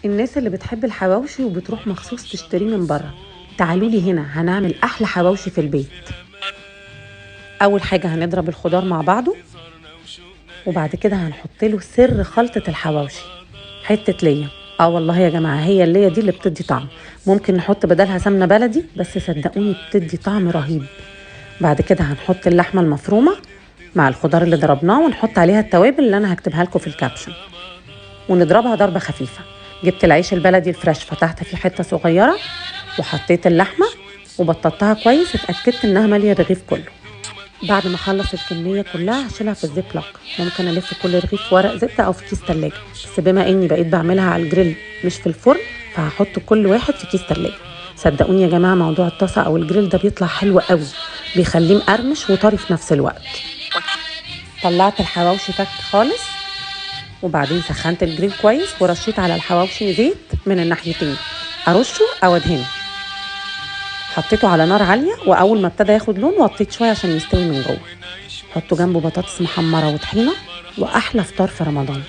الناس اللي بتحب الحواوشي وبتروح مخصوص تشتريه من بره، تعالوا لي هنا هنعمل احلى حواوشي في البيت. اول حاجه هنضرب الخضار مع بعضه، وبعد كده هنحط له سر خلطه الحواوشي، حته ليا. والله يا جماعه هي الليا دي اللي بتدي طعم. ممكن نحط بدلها سمنه بلدي، بس صدقوني بتدي طعم رهيب. بعد كده هنحط اللحمه المفرومه مع الخضار اللي ضربناه، ونحط عليها التوابل اللي انا هكتبها لكم في الكابشن، ونضربها ضربه خفيفه. جبت العيش البلدي الفريش، فتحت فيه حته صغيره وحطيت اللحمه وبططتها كويس، اتاكدت انها ماليه الرغيف كله. بعد ما اخلص الكميه كلها هشيلها في الزيب لوك. ممكن الف كل رغيف ورق زبده او في كيس تلاجة، بس بما اني بقيت بعملها على الجريل مش في الفرن، فهحط كل واحد في كيس تلاجة. صدقوني يا جماعه موضوع الطاسه او الجريل ده بيطلع حلو قوي، بيخليه مقرمش وطري في نفس الوقت. طلعت الحواوشي فك خالص، وبعدين سخنت الجريل كويس ورشيت على الحواوشي زيت من الناحيتين، ارشه او ادهنه. حطيته على نار عاليه، واول ما ابتدى ياخد لون وطيت شويه عشان يستوي من جوه. حطوا جنبه بطاطس محمره وطحينه، واحلى فطار في رمضان.